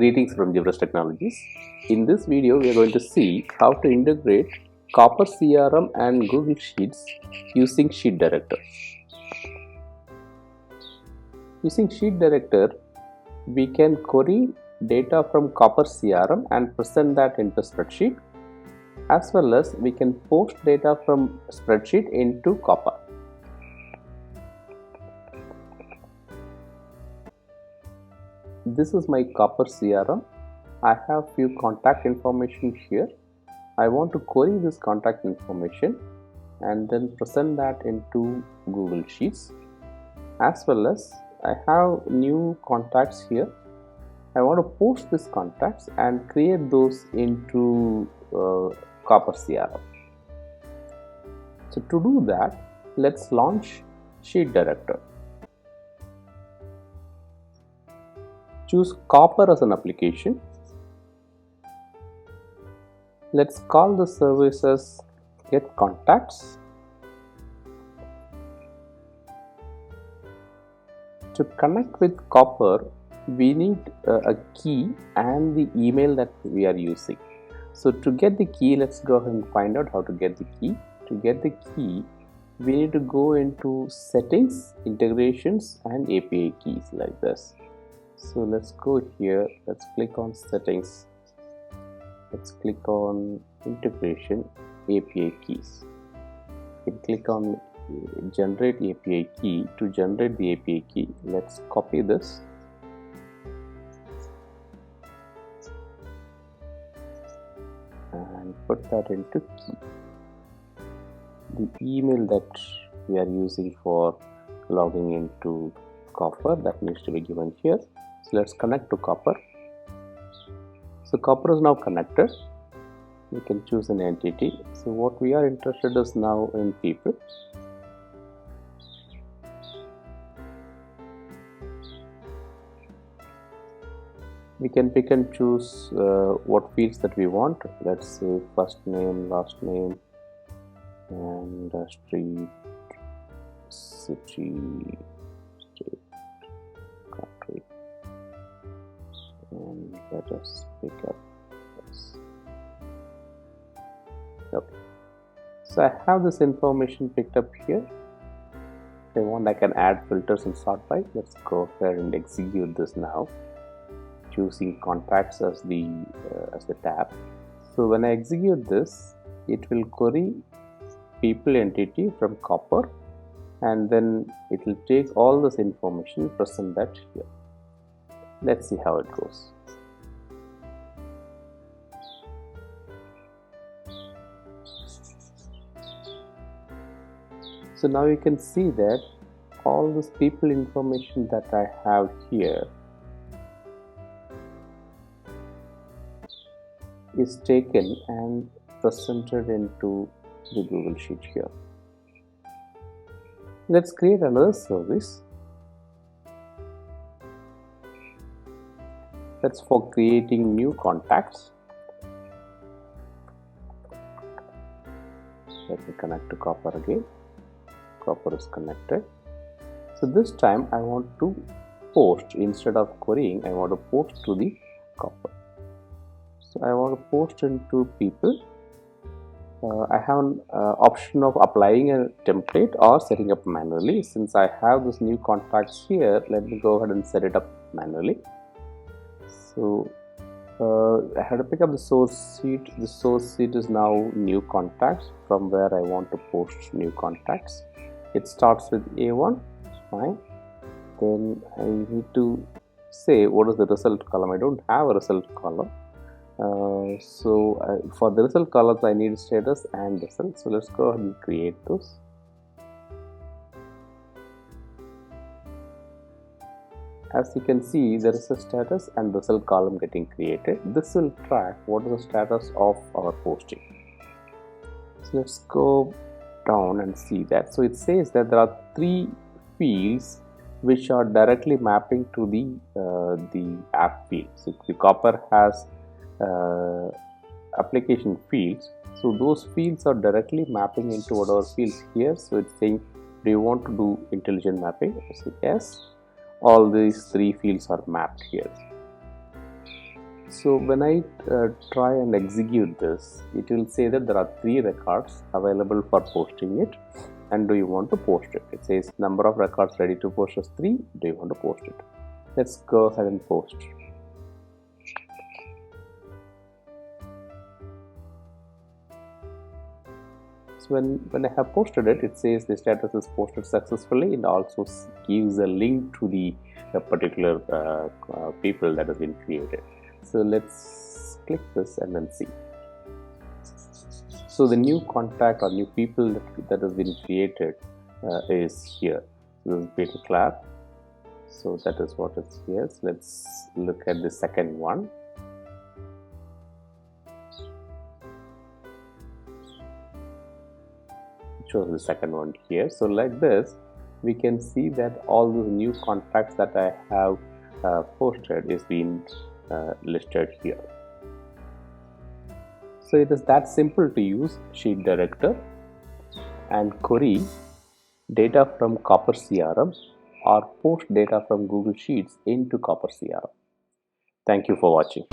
Greetings from Jivras Technologies. In this video, we are going to see how to integrate Copper CRM and Google Sheets using Sheet Director. Using Sheet Director, we can query data from Copper CRM and present that into spreadsheet, as well as we can post data from spreadsheet into Copper. This is my Copper CRM. I have few contact information here. I want to query this contact information and then present that into Google Sheets, as well as I have new contacts here. I want to post these contacts and create those into Copper CRM. So to do that, let's launch Sheet Director. Choose Copper as an application. Let's call the service as Get Contacts. To connect with Copper, we need a key and the email that we are using. So to get the key, let's go ahead and find out how to get the key. To get the key, we need to go into Settings, Integrations and API Keys like this. So let's go here, let's click on Settings, let's click on Integration, API Keys. You can click on Generate API Key. To generate the API key, let's copy this and put that into key. The email that we are using for logging into Copper, that needs to be given here. So let's connect to Copper. So Copper is now connected. We can choose an entity. So what we are interested is now in people. We can pick and choose what fields that we want. Let's say first name, last name, and street, city, state, country, and let us pick up this. Okay. So I have this information picked up here. If I want, I can add filters and sort by. Let's go ahead and execute this now, choosing contacts as the tab. So when I execute this, it will query people entity from Copper, and then it will take all this information, present that here. Let's see how it goes. So now you can see that all this people information that I have here is taken and presented into the Google Sheet here. Let's create another service. That's for creating new contacts. Let me connect to Copper again. Copper is connected. So this time I want to post, instead of querying, I want to post to the Copper. So I want to post into people. I have an option of applying a template or setting up manually. Since I have this new contacts here, let me go ahead and set it up manually. So I have to pick up the source sheet. The source sheet is now new contacts, from where I want to post new contacts. It starts with A1, fine. Then I need to say what is the result column. I don't have a result column. For the result columns, I need status and result. So let's go ahead and create those. As you can see, there is a status and result column getting created. This will track what is the status of our posting. So let's go down and see that. So it says that there are 3 fields which are directly mapping to the app field. So the Copper has application fields, so those fields are directly mapping into whatever fields here. So it's saying, do you want to do intelligent mapping? So yes, all these 3 fields are mapped here. So when I try and execute this, it will say that there are 3 records available for posting it, and do you want to post it? It says number of records ready to post is 3. Do you want to post it? Let's go ahead and post. So when I have posted it, it says the status is posted successfully, and also gives a link to the particular people that has been created. So let's click this and then see. So the new contact or new people that has been created is here. This is Peter Clark. So that is what is here. So let's look at the second one. Shows the second one here. So like this, we can see that all the new contacts that I have posted is being listed here. So it is that simple to use Sheet Director and query data from Copper CRM or post data from Google Sheets into Copper CRM. Thank you for watching.